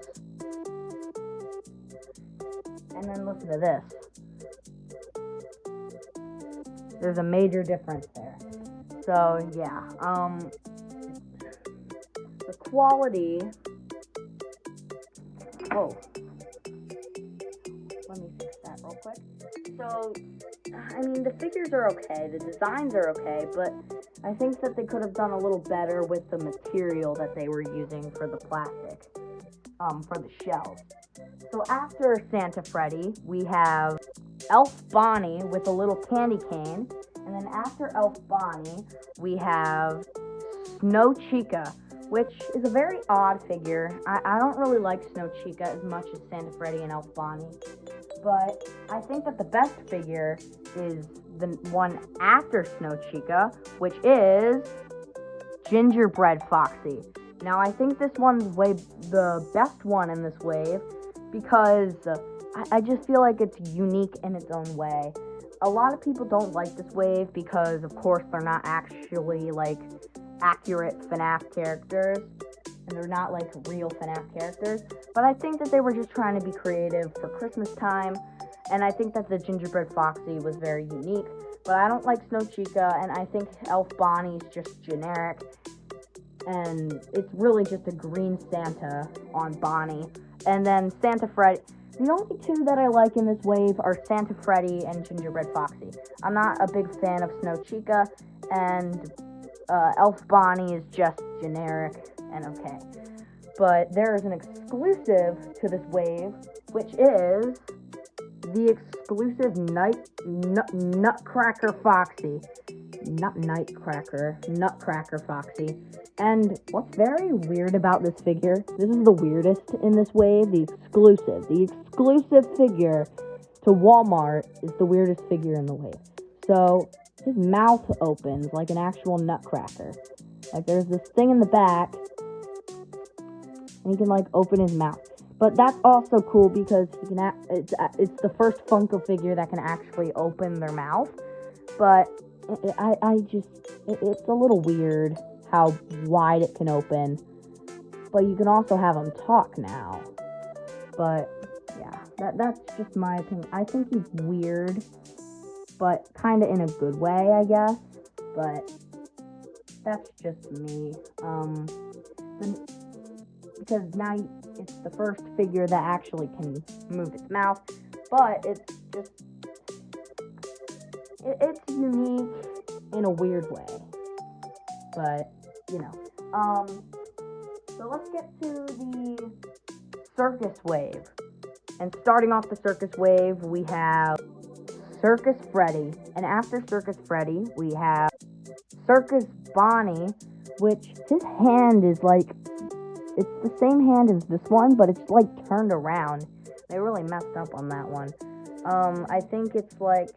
Speaker 1: And then listen to this. There's a major difference there. So, yeah, the quality, let me fix that real quick. So, I mean, the figures are okay, the designs are okay, but I think that they could have done a little better with the material that they were using for the plastic, for the shells. So after Santa Freddy, we have Elf Bonnie with a little candy cane. And then after Elf Bonnie, we have Snow Chica, which is a very odd figure. I don't really like Snow Chica as much as Santa Freddy and Elf Bonnie. But I think that the best figure is the one after Snow Chica, which is Gingerbread Foxy. Now, I think this one's the best one in this wave because I just feel like it's unique in its own way. A lot of people don't like this wave because, of course, they're not actually, like, accurate FNAF characters, and they're not, like, real FNAF characters. But I think that they were just trying to be creative for Christmas time, and I think that the Gingerbread Foxy was very unique. But I don't like Snow Chica, and I think Elf Bonnie's just generic, and it's really just a green Santa on Bonnie. And then Santa Freddy. The only two that I like in this wave are Santa Freddy and Gingerbread Foxy. I'm not a big fan of Snow Chica, and Elf Bonnie is just generic and okay. But there is an exclusive to this wave, which is the exclusive Nutcracker Foxy. Not Nightcracker, Nutcracker Foxy. And what's very weird about this figure, this is the weirdest in this wave, the exclusive figure to Walmart is the weirdest figure in the wave. So, his mouth opens like an actual nutcracker. Like, there's this thing in the back, and he can, like, open his mouth. But that's also cool because he can it's the first Funko figure that can actually open their mouth. But it's a little weird how wide it can open. But you can also have him talk now. But yeah, that's just my opinion. I think he's weird, but kind of in a good way, I guess. But that's just me. Because now it's the first figure that actually can move its mouth, but it's just it's unique in a weird way. But you know, so let's get to the circus wave. And starting off the circus wave, we have Circus Freddy, and after Circus Freddy, we have Circus Bonnie, which his hand is like, it's the same hand as this one, but it's like turned around. They really messed up on that one. I think it's like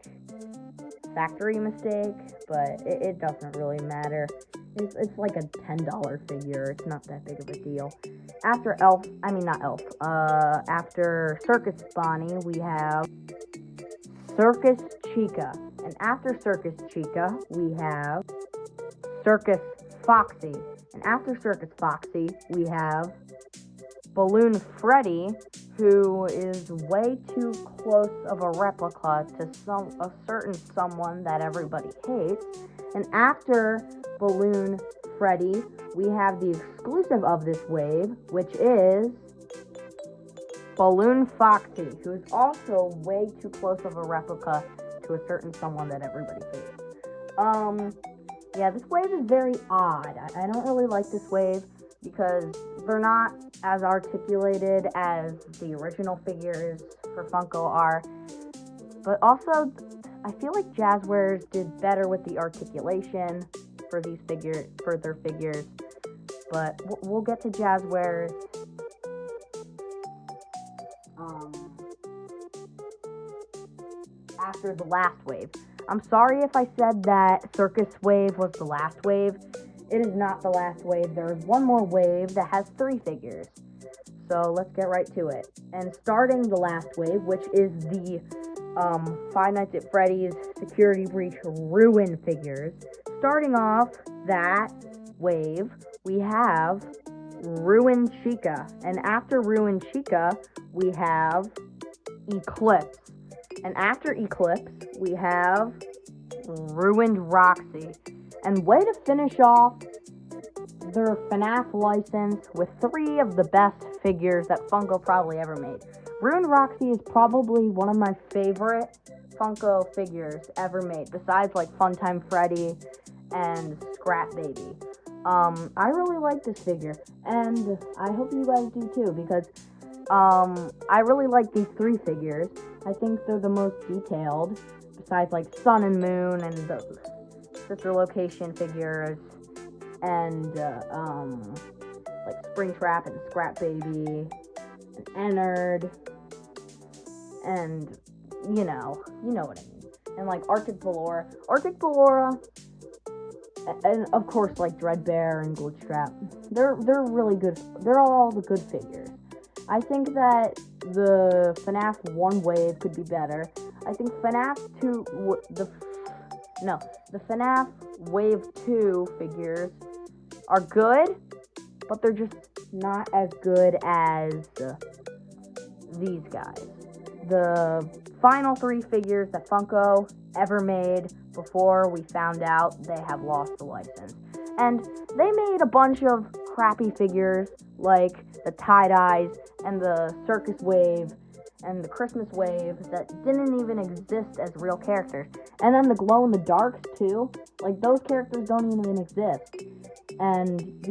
Speaker 1: factory mistake, but it doesn't really matter. It's like a $10 figure. It's not that big of a deal. After after Circus Bonnie, we have Circus Chica. And after Circus Chica, we have Circus Foxy. And after Circus Foxy, we have Balloon Freddy, who is way too close of a replica to a certain someone that everybody hates. And after Balloon Freddy, we have the exclusive of this wave, which is Balloon Foxy, who is also way too close of a replica to a certain someone that everybody hates. Yeah, this wave is very odd. I don't really like this wave because they're not as articulated as the original figures for Funko are. But also, I feel like Jazzwares did better with the articulation for their figures. But we'll get to Jazzwares after the last wave. I'm sorry if I said that Circus Wave was the last wave. It is not the last wave. There is one more wave that has 3 figures. So let's get right to it. And starting the last wave, which is the Five Nights at Freddy's Security Breach Ruin figures. Starting off that wave, we have Ruin Chica. And after Ruin Chica, we have Eclipse. And after Eclipse, we have Ruined Roxy. And way to finish off their FNAF license with 3 of the best figures that Funko probably ever made. Ruined Roxy is probably one of my favorite Funko figures ever made, besides like Funtime Freddy and Scrap Baby. I really like this figure, and I hope you guys do too, because I really like these 3 figures. I think they're the most detailed, besides like Sun and Moon and the Sister Location figures, and like Springtrap and Scrap Baby, and Ennard, and you know what I mean. And like Arctic Ballora, and of course like Dreadbear and Glitchtrap. They're really good. They're all the good figures. I think that the FNAF 1 wave could be better. I think FNAF 2 the FNAF Wave 2 figures are good, but they're just not as good as these guys. The final 3 figures that Funko ever made before we found out they have lost the license. And they made a bunch of crappy figures like the tie-dyes and the circus wave and the Christmas wave that didn't even exist as real characters. And then the glow-in-the-darks too. Like, those characters don't even exist. And,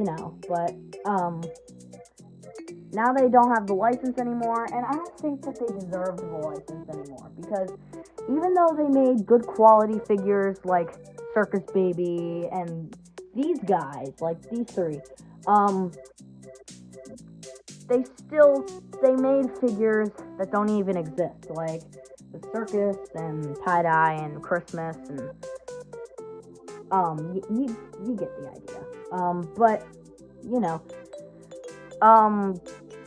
Speaker 1: but, now they don't have the license anymore, and I don't think that they deserve the license anymore, because even though they made good quality figures like Circus Baby and these guys, like these 3, they made figures that don't even exist, like the circus and tie-dye and Christmas, and you get the idea. But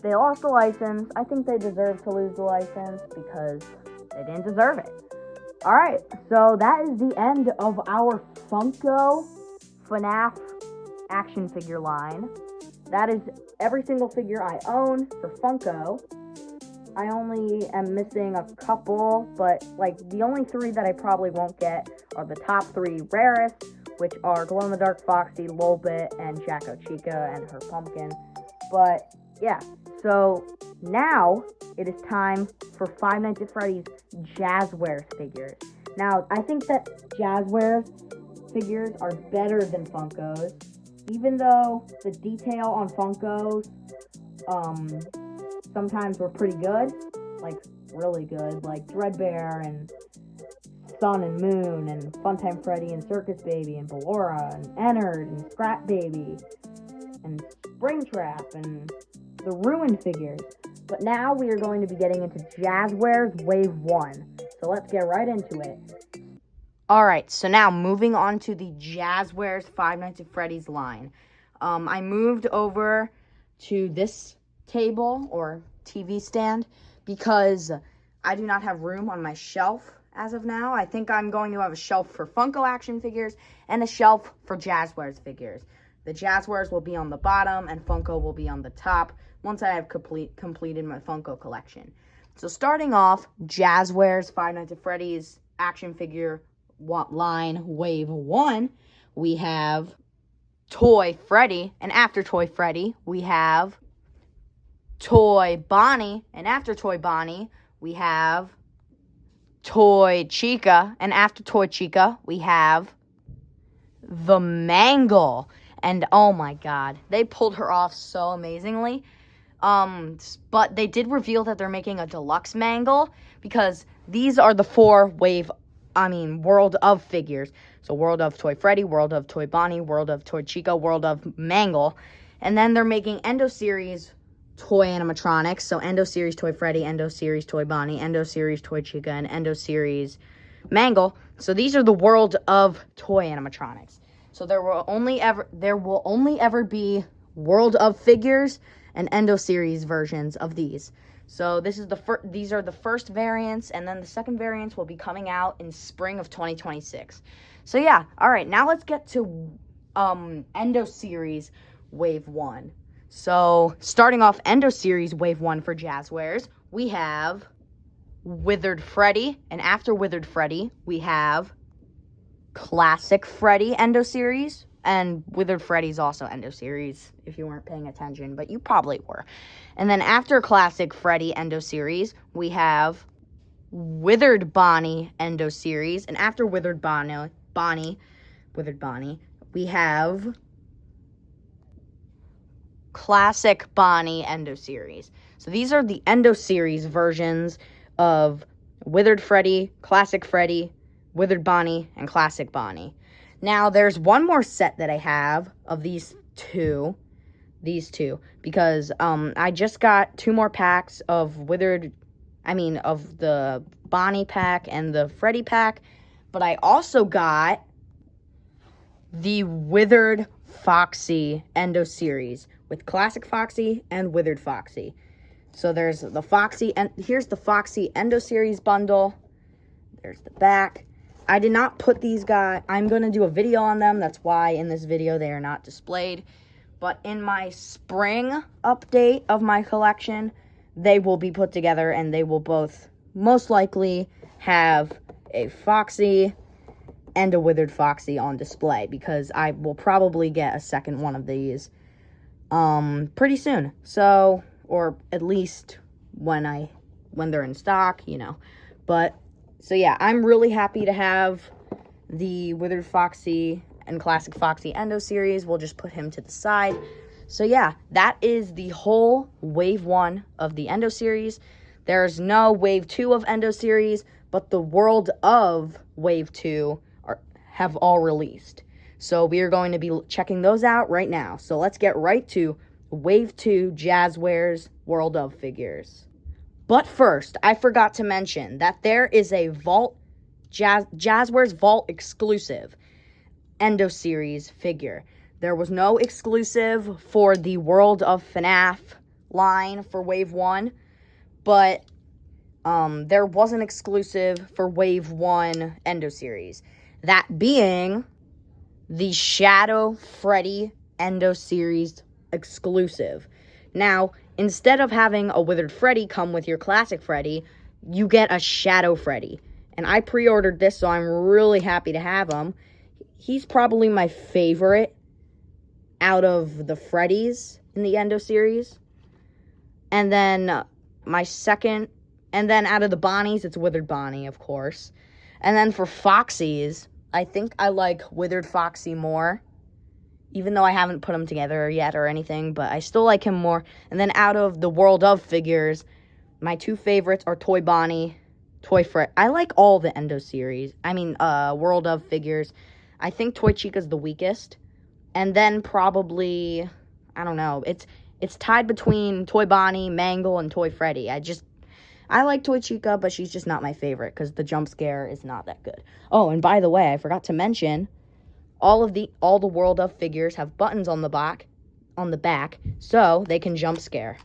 Speaker 1: they lost the license. I think they deserve to lose the license because they didn't deserve it. Alright, so that is the end of our Funko FNAF action figure line. That is every single figure I own for Funko. I only am missing a couple, but like the only 3 that I probably won't get are the top 3 rarest, which are Glow-in-the-Dark Foxy, Lolbit, and Jacko Chica and her pumpkin. But yeah, so now it is time for Five Nights at Freddy's Jazzwares figures. Now, I think that Jazzwares figures are better than Funko's, even though the detail on Funko's sometimes were pretty good, like really good, like Dreadbear and Sun and Moon and Funtime Freddy and Circus Baby and Ballora and Ennard and Scrap Baby and Springtrap and the Ruin figures. But now we are going to be getting into Jazzwares Wave 1. So let's get right into it. Alright, so now moving on to the Jazzwares Five Nights at Freddy's line. I moved over to this table or TV stand because I do not have room on my shelf as of now. I think I'm going to have a shelf for Funko action figures and a shelf for Jazzwares figures. The Jazzwares will be on the bottom and Funko will be on the top once I have completed my Funko collection. So starting off, Jazzwares Five Nights at Freddy's action figure line Wave 1, we have Toy Freddy, and after Toy Freddy, we have Toy Bonnie, and after Toy Bonnie, we have Toy Chica, and after Toy Chica, we have the Mangle. And oh my god, they pulled her off so amazingly. But they did reveal that they're making a deluxe Mangle, because these are the 4 World of figures. So World of Toy Freddy, World of Toy Bonnie, World of Toy Chica, World of Mangle. And then they're making Endo Series toy animatronics. So Endo Series Toy Freddy, Endo Series Toy Bonnie, Endo Series Toy Chica, and Endo Series Mangle. So these are the World of Toy animatronics. So there will only ever be World of figures and Endo Series versions of these. So these are the first variants, and then the second variants will be coming out in spring of 2026. So yeah, all right, now let's get to Endo Series Wave 1. So starting off Endo Series Wave 1 for Jazzwares, we have Withered Freddy, and after Withered Freddy, we have Classic Freddy Endo Series, and Withered Freddy's also Endo Series, if you weren't paying attention, but you probably were. And then after Classic Freddy Endo Series, we have Withered Bonnie Endo Series, and after Withered Bonnie, we have Classic Bonnie Endo Series. So these are the Endo Series versions of Withered Freddy, Classic Freddy, Withered Bonnie, and Classic Bonnie. Now, there's one more set that I have of these two, because I just got 2 more packs of Withered of the Bonnie pack and the Freddy pack. But I also got the Withered Foxy Endo series with Classic Foxy and Withered Foxy. So there's the Foxy, and here's the Foxy Endo series bundle. There's the back. I did not put these guys. I'm going to do a video on them. That's why in this video they are not displayed. But in my spring update of my collection, they will be put together, and they will both most likely have a Foxy and a Withered Foxy on display, because I will probably get a second one of these pretty soon. So, or at least when they're in stock, you know. But so yeah, I'm really happy to have the Withered Foxy and Classic Foxy Endo series. We'll just put him to the side. So yeah, that is the whole Wave 1 of the Endo series. There's no Wave 2 of Endo series, but the World of Wave 2 have all released. So we are going to be checking those out right now. So let's get right to Wave 2 Jazzwares World of figures. But first, I forgot to mention that there is a Jazzwares Vault exclusive Endo series figure. There was no exclusive for the World of FNAF line for Wave 1, but there was an exclusive for Wave 1 Endo series. That being the Shadow Freddy Endo series exclusive. Now, instead of having a Withered Freddy come with your Classic Freddy, you get a Shadow Freddy. And I pre-ordered this, so I'm really happy to have him. He's probably my favorite out of the Freddys in the Endo series. And then my second, and then out of the Bonnies, it's Withered Bonnie, of course. And then for Foxies, I think I like Withered Foxy more, even though I haven't put them together yet or anything, but I still like him more. And then out of the World of figures, my two favorites are Toy Bonnie, Toy Fred. I like all the Endo series. World of figures. I think Toy Chica's the weakest. And then probably, I don't know, it's tied between Toy Bonnie, Mangle, and Toy Freddy. I like Toy Chica, but she's just not my favorite because the jump scare is not that good. Oh, and by the way, I forgot to mention, all the World of figures have buttons on the back, so they can jump scare.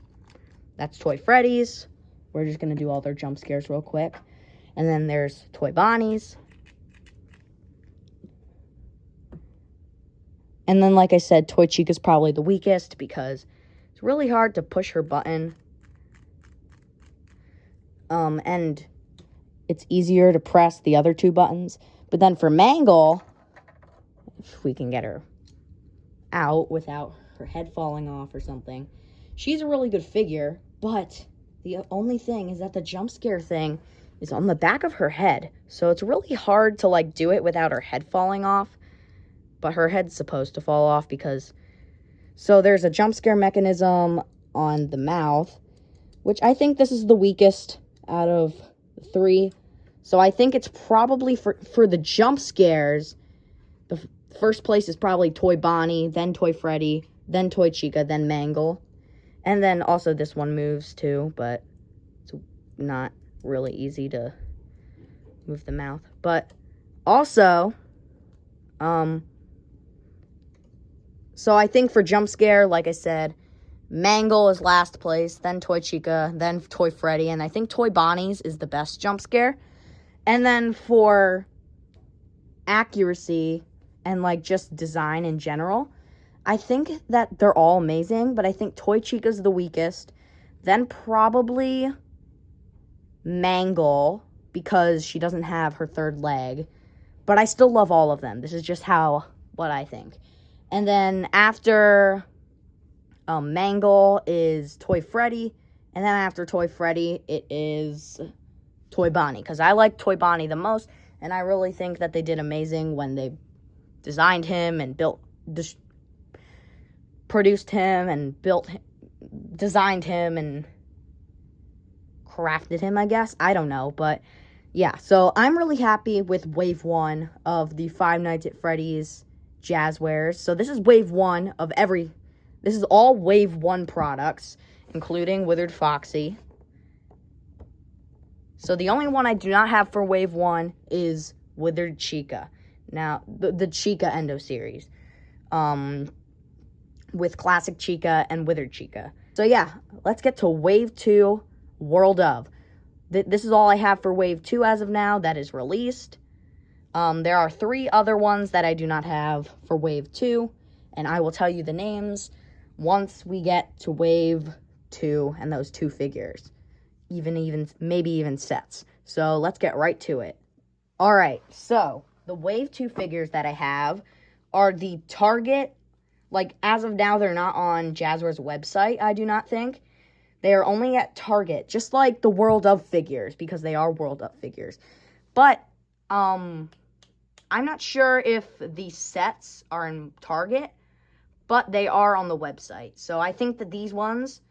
Speaker 1: That's Toy Freddy's. We're just gonna do all their jump scares real quick, and then there's Toy Bonnie's, and then like I said, Toy Chica's probably the weakest because it's really hard to push her button. And it's easier to press the other two buttons. But then for Mangle, if we can get her out without her head falling off or something, she's a really good figure, but the only thing is that the jump scare thing is on the back of her head. So it's really hard to, like, do it without her head falling off. But her head's supposed to fall off because... So there's a jump scare mechanism on the mouth, which I think this is the weakest out of the three. So I think it's probably for the jump scares, the first place is probably Toy Bonnie, then Toy Freddy, then Toy Chica, then Mangle. And then also this one moves too, but it's not really easy to move the mouth. But also, so I think for jump scare, like I said, Mangle is last place, then Toy Chica, then Toy Freddy, and I think Toy Bonnie's is the best jump scare. And then for accuracy and, like, just design in general, I think that they're all amazing, but I think Toy Chica's the weakest. Then probably Mangle, because she doesn't have her third leg. But I still love all of them. This is just what I think. And then after Mangle is Toy Freddy. And then after Toy Freddy, it is Toy Bonnie. Because I like Toy Bonnie the most. And I really think that they did amazing when they designed him and produced him and designed him and crafted him, I guess. I don't know, but yeah. So I'm really happy with Wave 1 of the Five Nights at Freddy's Jazzwares. So this is Wave 1 of this is all Wave 1 products, including Withered Foxy. So the only one I do not have for Wave 1 is Withered Chica. Now, the Chica Endo series. With Classic Chica and Withered Chica. So yeah, let's get to Wave 2, World of. This is all I have for Wave 2 as of now that is released. There are 3 other ones that I do not have for Wave 2, and I will tell you the names once we get to Wave 2 and those 2 figures. Maybe even sets. So let's get right to it. Alright, so the Wave 2 figures that I have are the Target. Like, as of now, they're not on Jazzware's website, I do not think. They are only at Target, just like the World of figures, because they are World of figures. But, I'm not sure if the sets are in Target, but they are on the website. So I think that these ones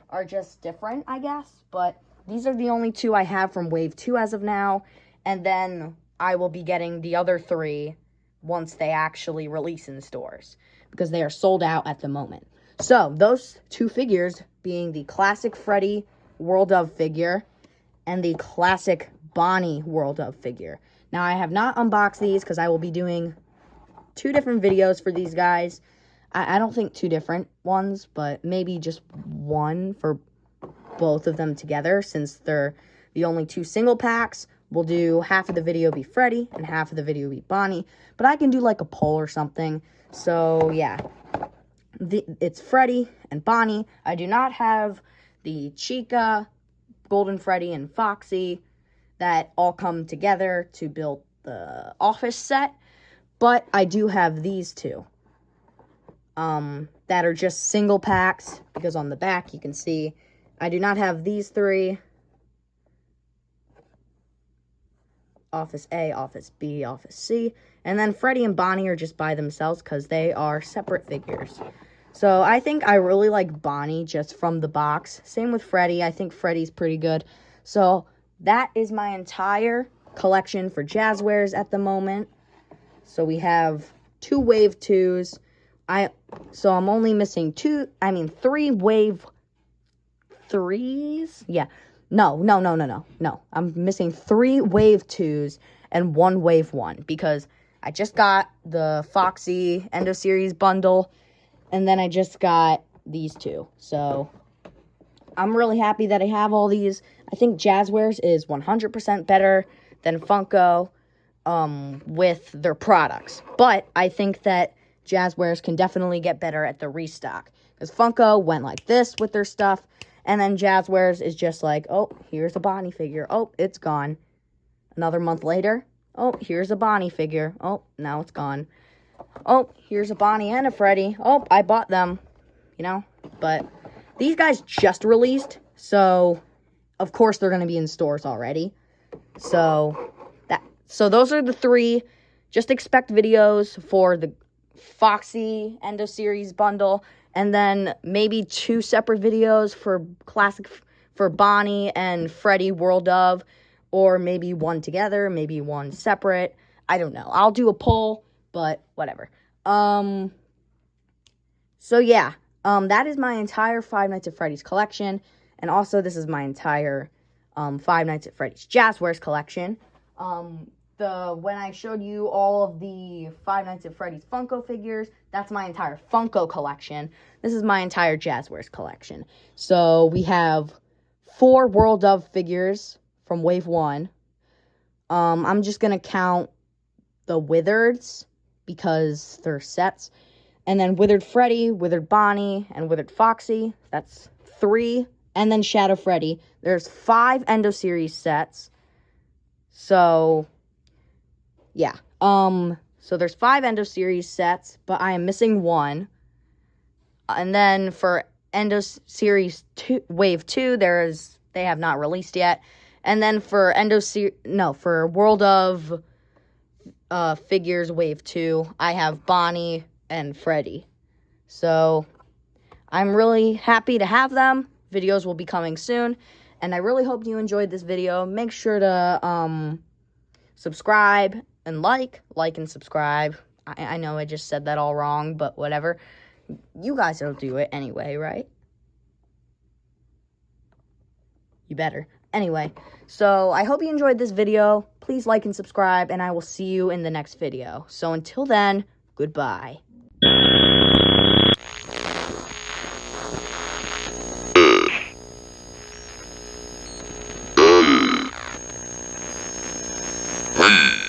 Speaker 1: are just different, I guess. But these are the only 2 I have from Wave 2 as of now. And then I will be getting the other 3 once they actually release in stores, because they are sold out at the moment. So, those 2 figures being the Classic Freddy World of figure and the Classic Bonnie World of figure. Now, I have not unboxed these because I will be doing 2 different videos for these guys. I don't think 2 different ones, but maybe just one for both of them together, since they're the only 2 single packs. We'll do half of the video be Freddy and half of the video be Bonnie, but I can do like a poll or something. So yeah, it's Freddy and Bonnie. I do not have the Chica, Golden Freddy, and Foxy that all come together to build the office set, but I do have these 2 that are just single packs, because on the back you can see I do not have these 3. Office A, Office B, Office C, and then Freddy and Bonnie are just by themselves because they are separate figures. So I think I really like Bonnie just from the box. Same with Freddy. I think Freddy's pretty good. So that is my entire collection for Jazzwares at the moment. So we have 2 Wave 2s. So I'm only missing 3 Wave 3s. Yeah. No. I'm missing 3 Wave 2s and 1 Wave 1, because I just got the Foxy Endo Series bundle, and then I just got these 2. So I'm really happy that I have all these. I think Jazzwares is 100% better than Funko with their products. But I think that Jazzwares can definitely get better at the restock, because Funko went like this with their stuff. And then Jazzwares is just like, oh, here's a Bonnie figure. Oh, it's gone. Another month later, oh, here's a Bonnie figure. Oh, now it's gone. Oh, here's a Bonnie and a Freddy. Oh, I bought them, you know. But these guys just released, so of course they're going to be in stores already. So those are the 3. Just expect videos for the Foxy Endo Series bundle, and then maybe 2 separate videos for Bonnie and Freddy World of, or maybe one together, maybe one separate. I don't know. I'll do a poll, but whatever. So yeah, that is my entire Five Nights at Freddy's collection, and also this is my entire Five Nights at Freddy's Jazzwares collection. When I showed you all of the Five Nights at Freddy's Funko figures, that's my entire Funko collection. This is my entire Jazzwares collection. So we have 4 World of figures from Wave 1. I'm just going to count the Withereds because they're sets. And then Withered Freddy, Withered Bonnie, and Withered Foxy. That's 3. And then Shadow Freddy. There's 5 Endo Series sets. So yeah, so there's 5 Endo Series sets, but I am missing 1. And then for Endo Series 2, Wave 2, they have not released yet. And then for for World of figures Wave 2, I have Bonnie and Freddy. So I'm really happy to have them. Videos will be coming soon, and I really hope you enjoyed this video. Make sure to subscribe and like and subscribe. I know I just said that all wrong, but whatever. You guys will do it anyway, right? You better. Anyway, so I hope you enjoyed this video. Please like and subscribe, and I will see you in the next video. So until then, goodbye.
Speaker 2: Hey.